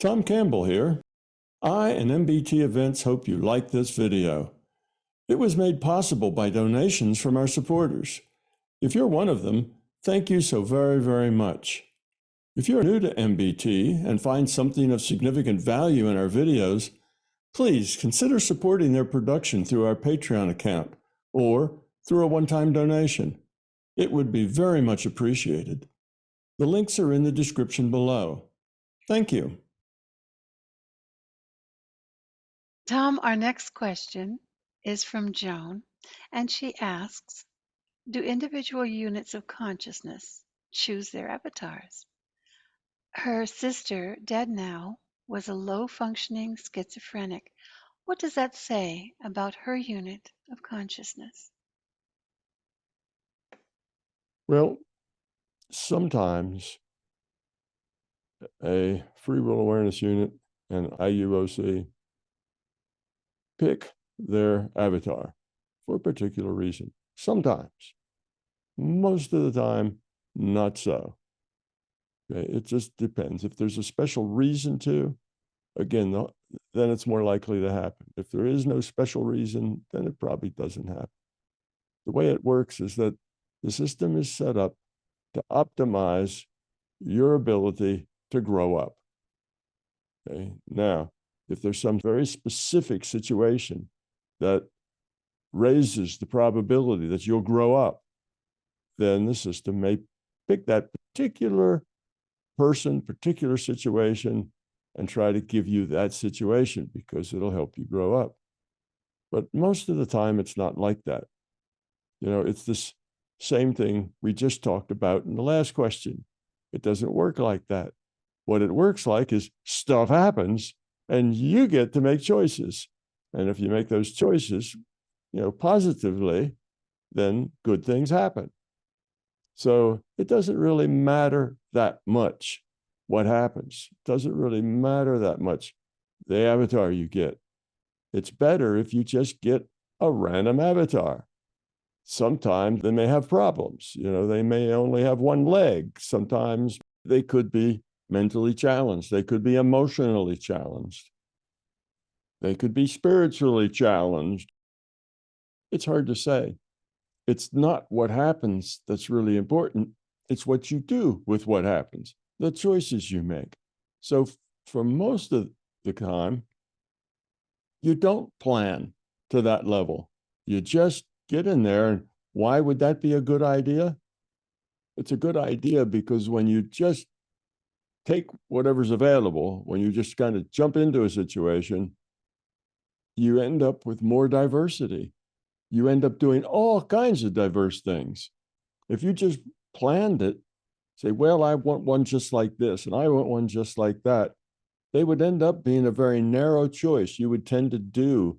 Tom Campbell here. I and MBT Events hope you like this video. It was made possible by donations from our supporters. If you're one of them, thank you so very, very much. If you're new to MBT and find something of significant value in our videos, please consider supporting their production through our Patreon account or through a one-time donation. It would be very much appreciated. The links are in the description below. Thank you. Tom, our next question is from Joan, and she asks, do individual units of consciousness choose their avatars? Her sister, dead now, was a low-functioning schizophrenic. What does that say about her unit of consciousness? Well, sometimes a free will awareness unit and IUOC pick their avatar for a particular reason. Sometimes. Most of the time, not so. Okay? It just depends. If there's a special reason to, again, then it's more likely to happen. If there is no special reason, then it probably doesn't happen. The way it works is that the system is set up to optimize your ability to grow up. Okay? Now, if there's some very specific situation that raises the probability that you'll grow up, then the system may pick that particular person, particular situation, and try to give you that situation because it'll help you grow up. But most of the time, it's not like that. You know, it's this same thing we just talked about in the last question. It doesn't work like that. What it works like is stuff happens and you get to make choices. And if you make those choices, positively, then good things happen. So it doesn't really matter that much what happens. It doesn't really matter that much the avatar you get. It's better if you just get a random avatar. Sometimes they may have problems. They may only have one leg. Sometimes they could be mentally challenged. They could be emotionally challenged. They could be spiritually challenged. It's hard to say. It's not what happens that's really important. It's what you do with what happens, the choices you make. So for most of the time, you don't plan to that level. You just get in there. And why would that be a good idea? It's a good idea because when you just take whatever's available, when you just kind of jump into a situation, you end up with more diversity. You end up doing all kinds of diverse things. If you just planned it, say, well, I want one just like this, and I want one just like that, they would end up being a very narrow choice. You would tend to do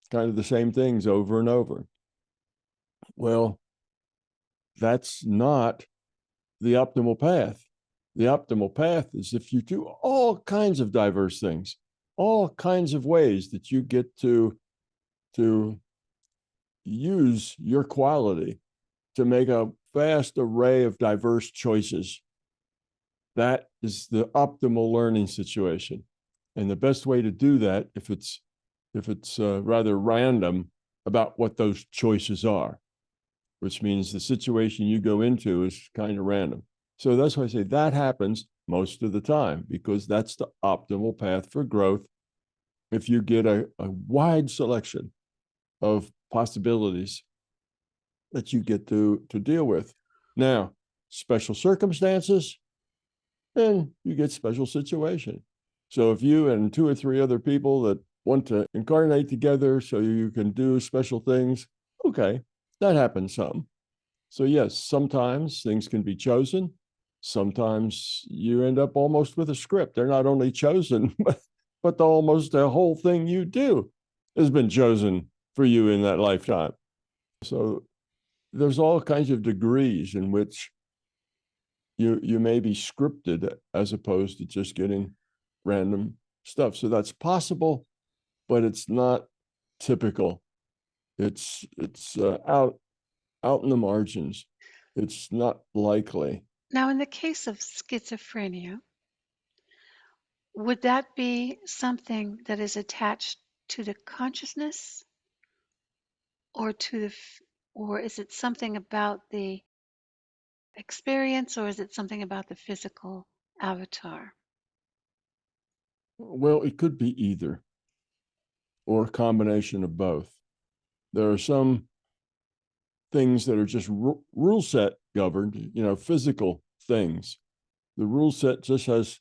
kind of the same things over and over. Well, that's not the optimal path. The optimal path is if you do all kinds of diverse things, all kinds of ways that you get to use your quality to make a vast array of diverse choices. That is the optimal learning situation. And the best way to do that, if it's rather random about what those choices are, which means the situation you go into is kind of random. So that's why I say that happens most of the time, because that's the optimal path for growth. If you get a wide selection of possibilities that you get to deal with. Now, special circumstances, then you get special situation. So if you and 2 or 3 other people that want to incarnate together so you can do special things, okay, that happens some. So yes, sometimes things can be chosen. Sometimes you end up almost with a script. They're not only chosen, but almost the whole thing you do has been chosen for you in that lifetime. So there's all kinds of degrees in which you may be scripted as opposed to just getting random stuff. So that's possible, but it's not typical. It's out in the margins. It's not likely. Now, in the case of schizophrenia, would that be something that is attached to the consciousness or to or is it something about the experience or is it something about the physical avatar? Well, it could be either or a combination of both. There are some things that are just rule set governed, physical things. The rule set just has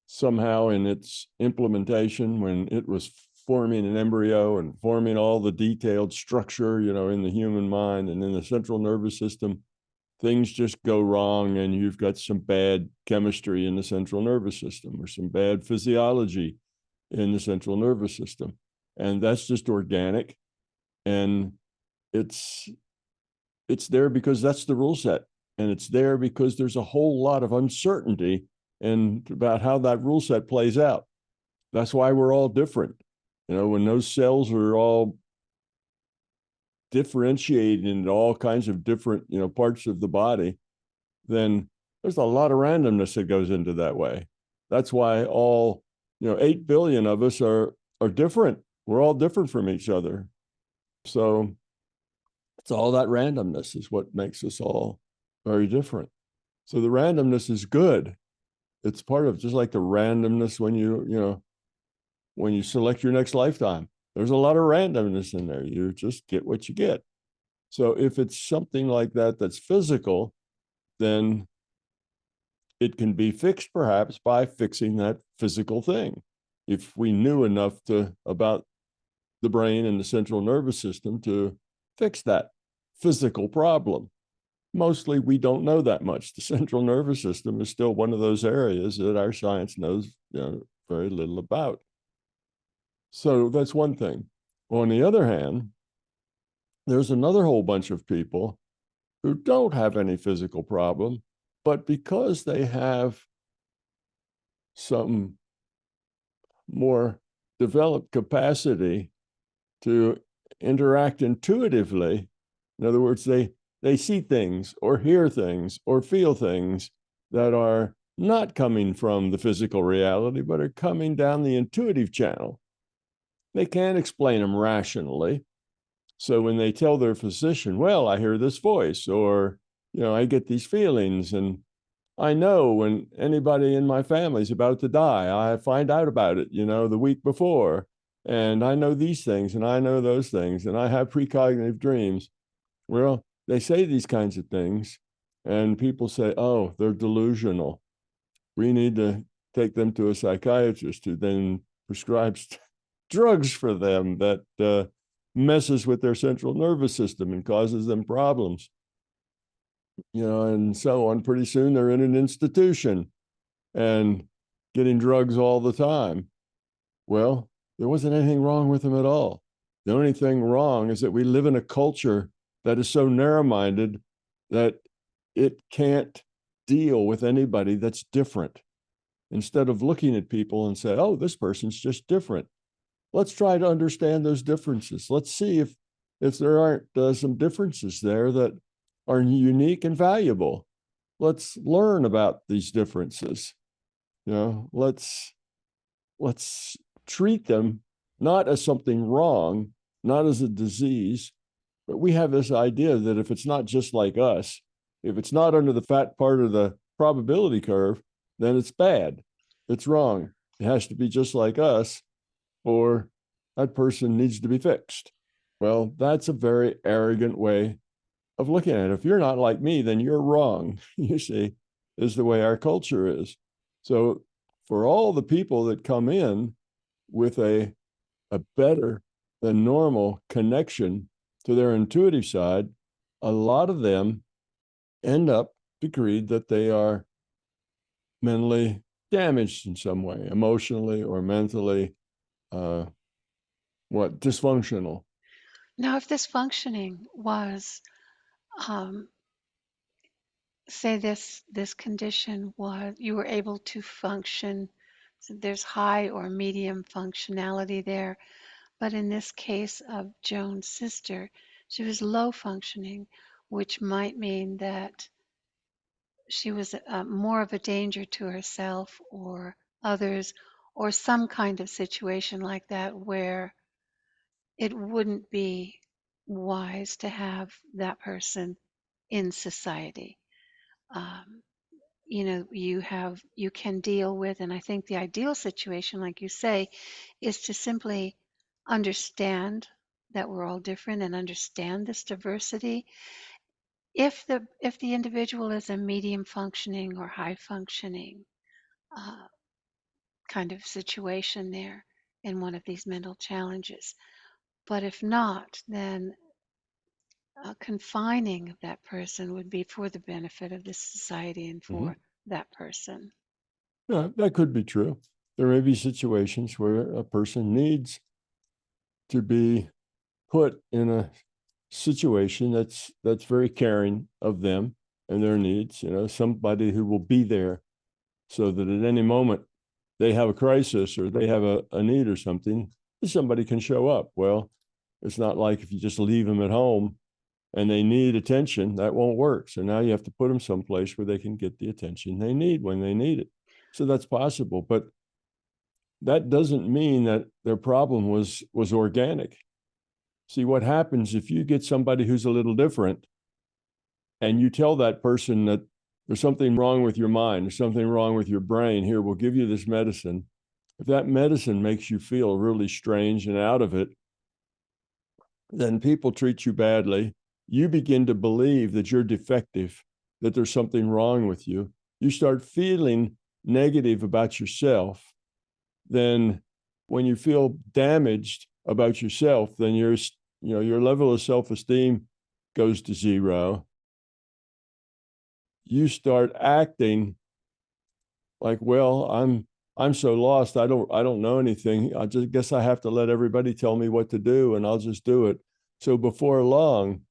somehow in its implementation when it was forming an embryo and forming all the detailed structure, in the human mind and in the central nervous system, things just go wrong and you've got some bad chemistry in the central nervous system or some bad physiology in the central nervous system. And that's just organic. And it's there because that's the rule set. And it's there because there's a whole lot of uncertainty and about how that rule set plays out. That's why we're all different. When those cells are all differentiated into all kinds of different, parts of the body, then there's a lot of randomness that goes into that way. That's why all, 8 billion of us are different. We're all different from each other. So it's all that randomness is what makes us all very different. So the randomness is good. It's part of just like the randomness when when you select your next lifetime. There's a lot of randomness in there. You just get what you get. So if it's something like that that's physical, then it can be fixed perhaps by fixing that physical thing. If we knew enough about the brain and the central nervous system to fix that physical problem. Mostly we don't know that much. The central nervous system is still one of those areas that our science knows very little about. So that's one thing. On the other hand, there's another whole bunch of people who don't have any physical problem, but because they have some more developed capacity to interact intuitively, in other words, they see things or hear things or feel things that are not coming from the physical reality, but are coming down the intuitive channel. They can't explain them rationally. So when they tell their physician, well, I hear this voice, or, I get these feelings, and I know when anybody in my family is about to die, I find out about it, the week before. And I know these things and I know those things, and I have precognitive dreams. Well, they say these kinds of things, and people say, oh, they're delusional. We need to take them to a psychiatrist who then prescribes drugs for them that messes with their central nervous system and causes them problems. And so on. Pretty soon they're in an institution and getting drugs all the time. Well, there wasn't anything wrong with them at all. The only thing wrong is that we live in a culture that is so narrow-minded that it can't deal with anybody that's different. Instead of looking at people and say, oh, this person's just different. Let's try to understand those differences. Let's see if there aren't some differences there that are unique and valuable. Let's learn about these differences. Let's treat them not as something wrong, not as a disease, but we have this idea that if it's not just like us, if it's not under the fat part of the probability curve, then it's bad. It's wrong. It has to be just like us, or that person needs to be fixed. Well, that's a very arrogant way of looking at it. If you're not like me, then you're wrong, you see, is the way our culture is. So for all the people that come in with a better than normal connection to their intuitive side, a lot of them end up decreed that they are mentally damaged in some way, emotionally or mentally, dysfunctional. Now, if this functioning was, um, say this condition was you were able to function, so there's high or medium functionality there, but in this case of Joan's sister, she was low functioning, which might mean that she was more of a danger to herself or others, or some kind of situation like that where it wouldn't be wise to have that person in society. Um, you can deal with, and I think the ideal situation, like you say, is to simply understand that we're all different and understand this diversity. If the individual is a medium functioning or high functioning uh, kind of situation there in one of these mental challenges, but if not, then confining of that person would be for the benefit of the society and Mhm. for that person. Yeah, that could be true. There may be situations where a person needs to be put in a situation that's very caring of them and their needs, somebody who will be there so that at any moment they have a crisis or they have a need or something, somebody can show up. Well, it's not like if you just leave them at home and they need attention, that won't work. So now you have to put them someplace where they can get the attention they need when they need it. So that's possible, but that doesn't mean that their problem was organic. See, what happens if you get somebody who's a little different and you tell that person that there's something wrong with your mind, there's something wrong with your brain, here, we'll give you this medicine. If that medicine makes you feel really strange and out of it, then people treat you badly. You begin to believe that you're defective, that there's something wrong with you. You start feeling negative about yourself. Then when you feel damaged about yourself, then your level of self-esteem goes to zero. You start acting like, well, I'm so lost. I don't know anything. I just guess I have to let everybody tell me what to do and I'll just do it. So before long,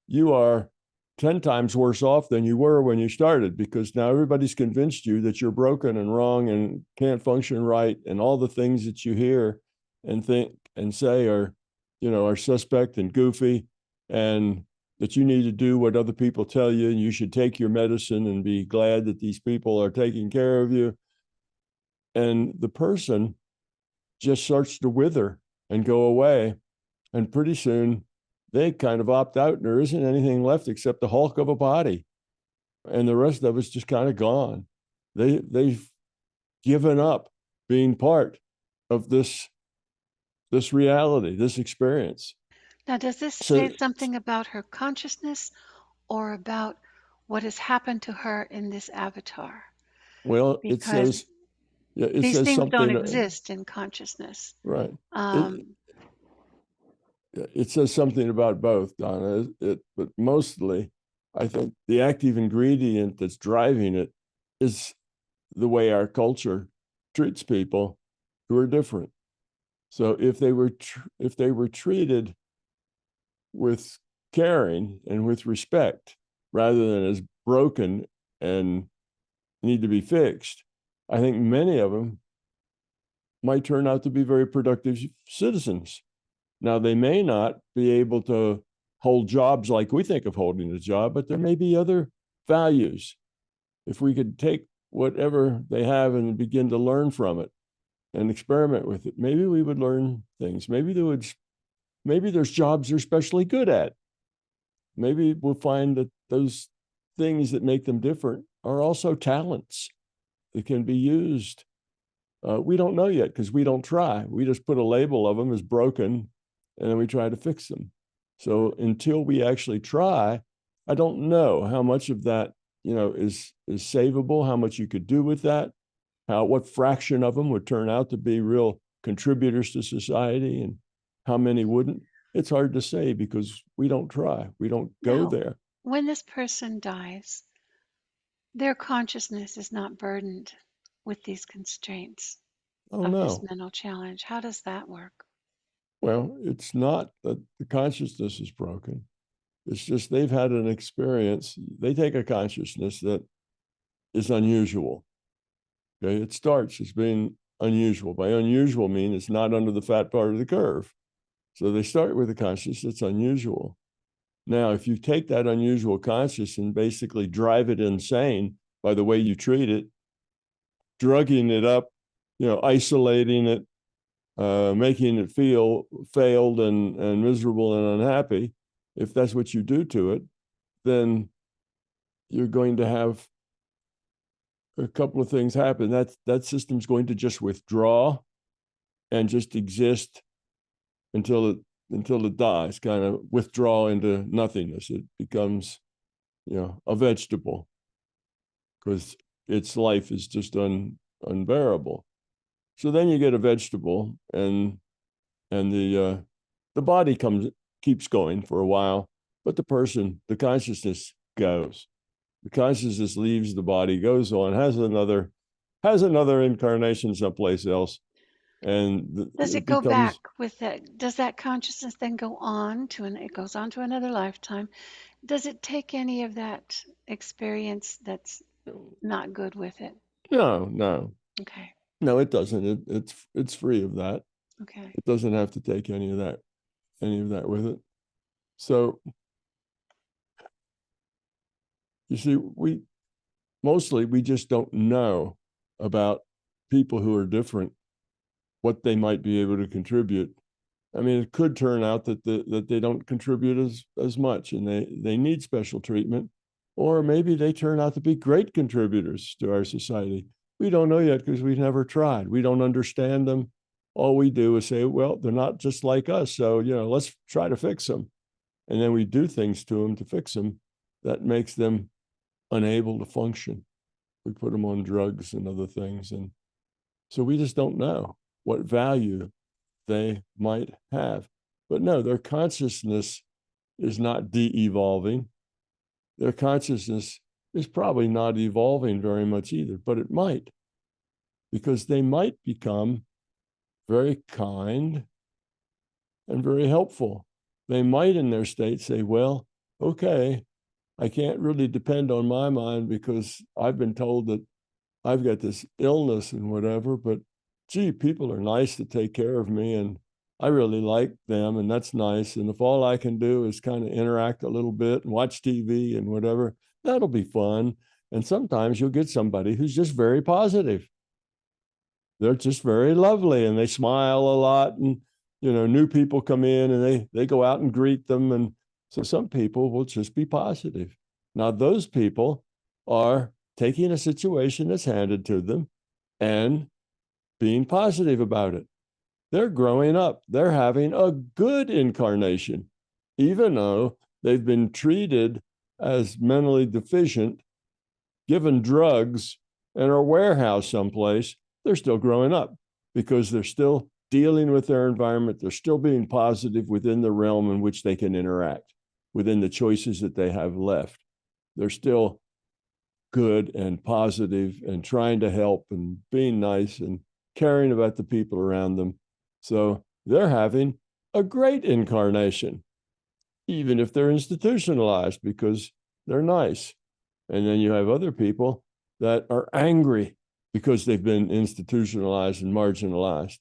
you are 10 times worse off than you were when you started, because now everybody's convinced you that you're broken and wrong and can't function right. And all the things that you hear and think and say are suspect and goofy, and that you need to do what other people tell you. And you should take your medicine and be glad that these people are taking care of you. And the person just starts to wither and go away. And pretty soon they kind of opt out and there isn't anything left except the hulk of a body. And the rest of it's just kind of gone. They've given up being part of this reality, this experience. Now, does this So, say something about her consciousness or about what has happened to her in this avatar? well, it Because says, yeah, it these says things don't something, exist in consciousness. right. It, Um, it says something about both, Donna. But mostly, I think the active ingredient that's driving it is the way our culture treats people who are different. So if they were treated with caring and with respect rather than as broken and need to be fixed, I think many of them might turn out to be very productive citizens. Now, they may not be able to hold jobs like we think of holding a job, but there may be other values. If we could take whatever they have and begin to learn from it and experiment with it, maybe we would learn things. Maybe there's jobs they're especially good at. Maybe we'll find that those things that make them different are also talents that can be used. We don't know yet because we don't try. We just put a label of them as broken and then we try to fix them. So until we actually try, I don't know how much of that, is savable, how much you could do with that, what fraction of them would turn out to be real contributors to society and how many wouldn't. It's hard to say because we don't try. We don't go Now, there. when this person dies, their consciousness is not burdened with these constraints Oh of this no. mental challenge. How does that work? Well, it's not that the consciousness is broken. It's just they've had an experience. They take a consciousness that is unusual. Okay. It starts as being unusual. By unusual, mean it's not under the fat part of the curve. So they start with a consciousness that's unusual. Now, if you take that unusual consciousness and basically drive it insane by the way you treat it, drugging it up isolating it, making it feel failed and miserable and unhappy, if that's what you do to it, then you're going to have a couple of things happen. That system's going to just withdraw and just exist until it dies, kind of withdraw into nothingness. It becomes, a vegetable, because its life is just unbearable. So then you get a vegetable, and the body keeps going for a while, but the consciousness goes. The consciousness leaves the body, goes on, has another incarnation someplace else, and Does it go becomes. back with that? Does that consciousness then go on it goes on to another lifetime? Does it take any of that experience that's not good with it? No, Okay. no, it doesn't. It's free of that. Okay. It doesn't have to take any of that with it. So you see, we just don't know about people who are different, what they might be able to contribute. I mean, it could turn out that they don't contribute as much, and they need special treatment, or maybe they turn out to be great contributors to our society. We don't know yet, because we've never tried. We don't understand them. All we do is say, well, they're not just like us, so let's try to fix them. And then we do things to them to fix them that makes them unable to function. We put them on drugs and other things, and so we just don't know what value they might have. But no, their consciousness is not de-evolving. Their consciousness is probably not evolving very much either, but it might, because they might become very kind and very helpful. They might, in their state, say, well, okay, I can't really depend on my mind, because I've been told that I've got this illness and whatever, but gee, people are nice to take care of me, and I really like them, and that's nice. And if all I can do is kind of interact a little bit and watch TV and whatever, that'll be fun. And sometimes you'll get somebody who's just very positive. They're just very lovely, and they smile a lot, and new people come in, and they go out and greet them. And so some people will just be positive. Now those people are taking a situation that's handed to them and being positive about it. They're growing up. They're having a good incarnation, even though they've been treated as mentally deficient, given drugs, and are warehoused someplace. They're still growing up, because they're still dealing with their environment. They're still being positive within the realm in which they can interact, within the choices that they have left. They're still good and positive and trying to help and being nice and caring about the people around them. So they're having a great incarnation, even if they're institutionalized, because they're nice. And then you have other people that are angry because they've been institutionalized and marginalized,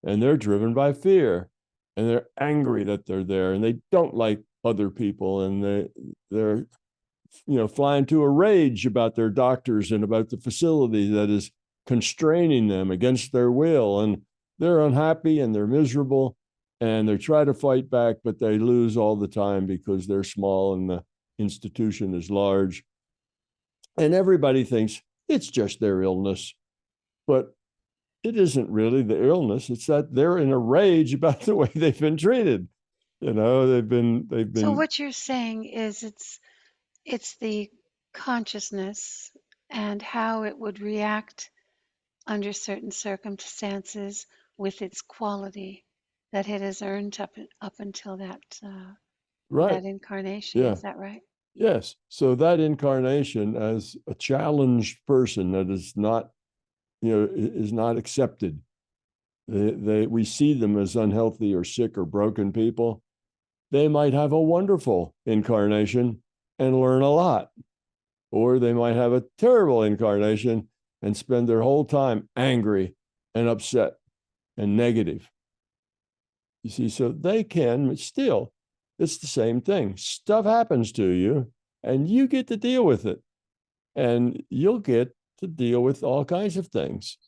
and they're driven by fear, and they're angry that they're there, and they don't like other people, and they're flying to a rage about their doctors and about the facility that is constraining them against their will, and they're unhappy and they're miserable, and they try to fight back, but they lose all the time because they're small and the institution is large. And everybody thinks it's just their illness, but it isn't really the illness. It's that they're in a rage about the way they've been treated. They've been. So what you're saying is it's the consciousness and how it would react under certain circumstances with its quality that it has earned up until that Right. incarnation. Yeah. Is that right? Yes. So that incarnation, as a challenged person that is not, is not accepted. We see them as unhealthy or sick or broken people. They might have a wonderful incarnation and learn a lot, or they might have a terrible incarnation and spend their whole time angry and upset and negative. You see, so they can, but still, it's the same thing. Stuff happens to you, and you get to deal with it, and you'll get to deal with all kinds of things.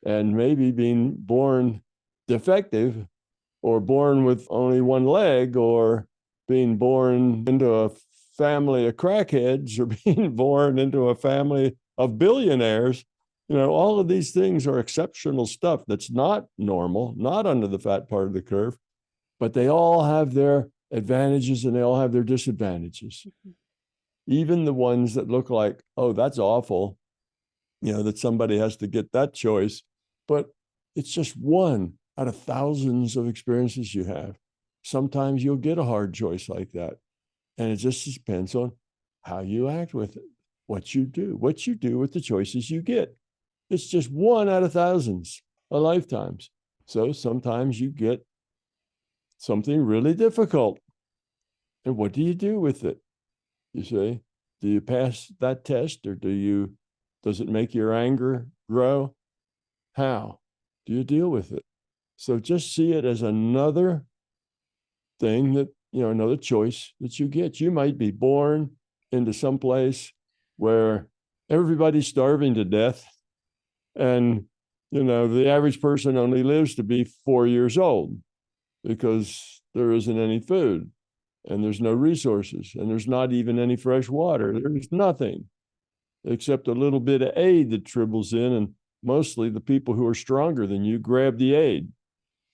and maybe being born defective, or born with only one leg, or being born into a family of crackheads, or being born into a family of billionaires. All of these things are exceptional stuff that's not normal, not under the fat part of the curve, but they all have their advantages and they all have their disadvantages. Even the ones that look like, oh, that's awful, that somebody has to get that choice, but it's just one out of thousands of experiences you have. Sometimes you'll get a hard choice like that. And it just depends on how you act with it, what you do with the choices you get. It's just one out of thousands of lifetimes. So sometimes you get something really difficult. And what do you do with it? You see, do you pass that test, or does it make your anger grow? How do you deal with it? So just see it as another thing that, another choice that you get. You might be born into some place where everybody's starving to death, and, the average person only lives to be 4 years old because there isn't any food, and there's no resources, and there's not even any fresh water. There's nothing except a little bit of aid that tribbles in, and mostly the people who are stronger than you grab the aid,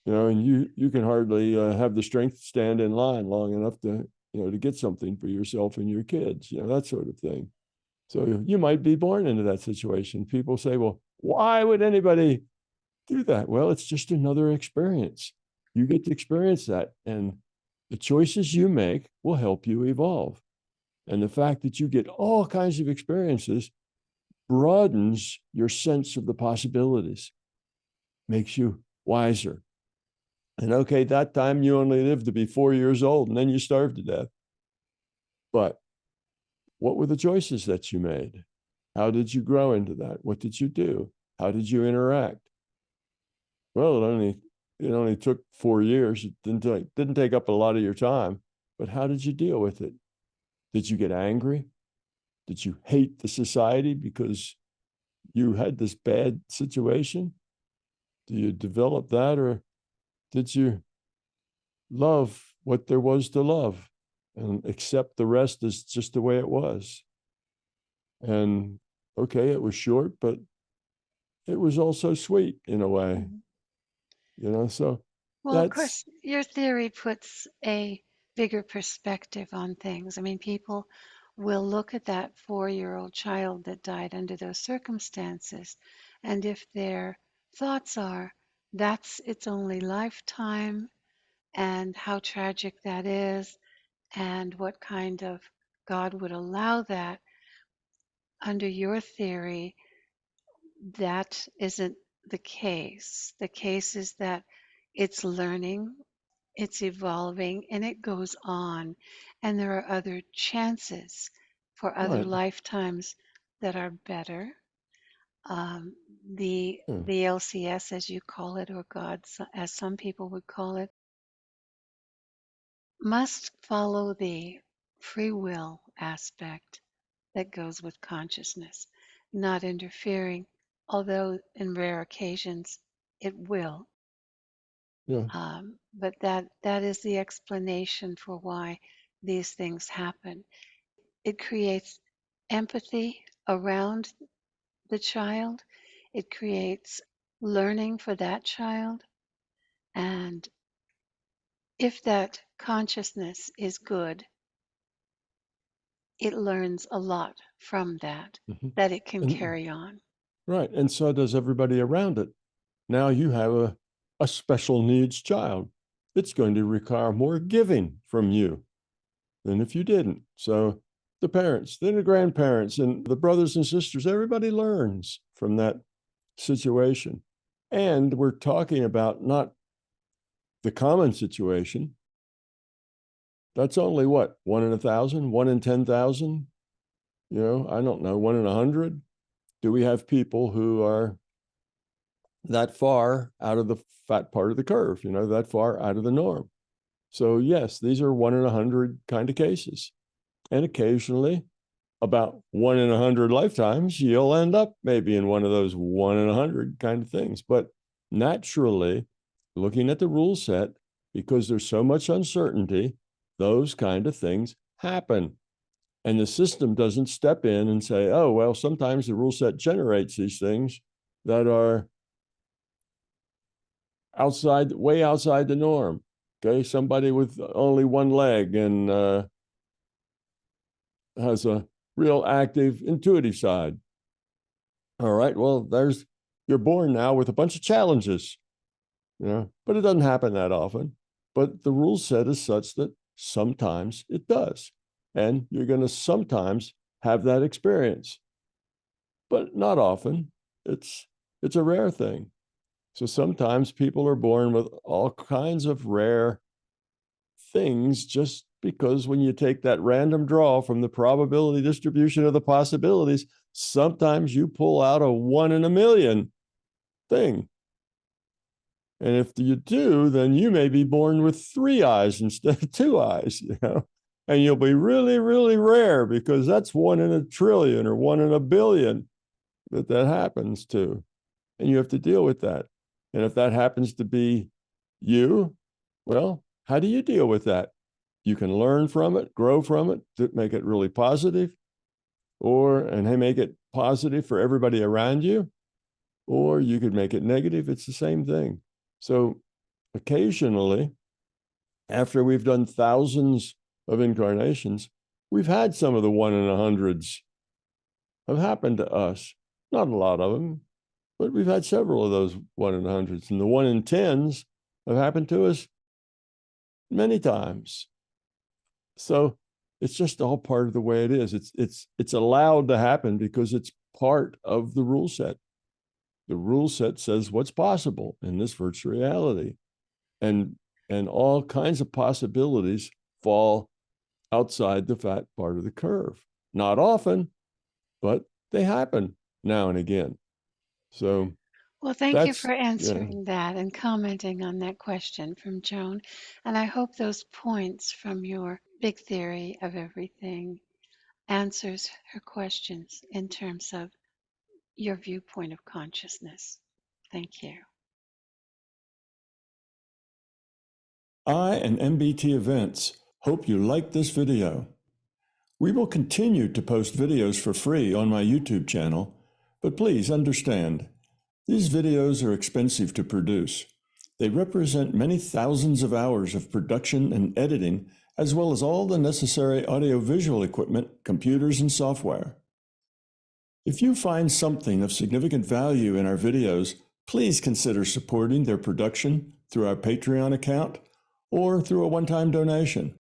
and you can hardly have the strength to stand in line long enough to, to get something for yourself and your kids, that sort of thing. So you might be born into that situation. People say, well, why would anybody do that? Well, it's just another experience. You get to experience that, and the choices you make will help you evolve. And the fact that you get all kinds of experiences broadens your sense of the possibilities, makes you wiser. And okay, that time you only lived to be 4 years old, and then you starved to death. But what were the choices that you made? How did you grow into that? What did you do? How did you interact? Well, it only took 4 years. It didn't take up a lot of your time. But how did you deal with it? Did you get angry? Did you hate the society because you had this bad situation? Do you develop that, or did you love what there was to love and accept the rest as just the way it was? And okay, it was short, but it was also sweet in a way, so Well, of that's, course, your theory puts a bigger perspective on things. I mean, people will look at that 4-year-old child that died under those circumstances, and if their thoughts are, that's its only lifetime, and how tragic that is, and what kind of God would allow that, under your theory, that isn't the case. The case is that it's learning, it's evolving, and it goes on. And there are other chances for other right. lifetimes that are better. Um, the Yeah. the LCS, as you call it, or God, as some people would call it, must follow the free will aspect that goes with consciousness, not interfering, although in rare occasions it will. Yeah. But that is the explanation for why these things happen. It creates empathy around the child. It creates learning for that child. And if that consciousness is good, it learns a lot from that, Mm-hmm. that it can And carry on. right. And so does everybody around it. Now you have a special needs child. It's going to require more giving from you than if you didn't. So the parents, then the grandparents, and the brothers and sisters, everybody learns from that situation. And we're talking about not the common situation. That's only what, 1 in 1,000, 1 in 10,000, I don't know, 1 in 100. Do we have people who are that far out of the fat part of the curve, that far out of the norm? So yes, these are 1 in 100 kind of cases. And occasionally about 1 in 100 lifetimes, you'll end up maybe in one of those 1 in 100 kind of things. But naturally, looking at the rule set, because there's so much uncertainty, those kind of things happen. And the system doesn't step in and say, oh, well, sometimes the rule set generates these things that are way outside the norm. Okay, somebody with only one leg and has a real active intuitive side. All right, well, you're born now with a bunch of challenges, but it doesn't happen that often. But the rule set is such that sometimes it does. And you're going to sometimes have that experience, but not often. It's a rare thing. So sometimes people are born with all kinds of rare things just because when you take that random draw from the probability distribution of the possibilities, sometimes you pull out a 1 in a million thing. And if you do, then you may be born with 3 eyes instead of 2 eyes, and you'll be really, really rare because that's 1 in a trillion or 1 in a billion that happens to. And you have to deal with that. And if that happens to be you, well, how do you deal with that? You can learn from it, grow from it, to make it really positive, and make it positive for everybody around you, or you could make it negative. It's the same thing. So occasionally, after we've done thousands of incarnations, we've had some of the 1 in 100s have happened to us. Not a lot of them, but we've had several of those 1 in 100s. And the 1 in 10s have happened to us many times. So it's just all part of the way it is. It's allowed to happen because it's part of the rule set. The rule set says what's possible in this virtual reality. And all kinds of possibilities fall outside the fat part of the curve. Not often, but they happen now and again. So well, thank you for answering that and commenting on that question from Joan. And I hope those points from your big theory of everything answers her questions in terms of your viewpoint of consciousness. Thank you. I and MBT Events hope you liked this video. We will continue to post videos for free on my YouTube channel, but please understand, these videos are expensive to produce. They represent many thousands of hours of production and editing, as well as all the necessary audiovisual equipment, computers, and software. If you find something of significant value in our videos, please consider supporting their production through our Patreon account or through a one-time donation.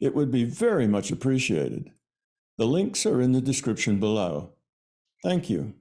It would be very much appreciated. The links are in the description below. Thank you.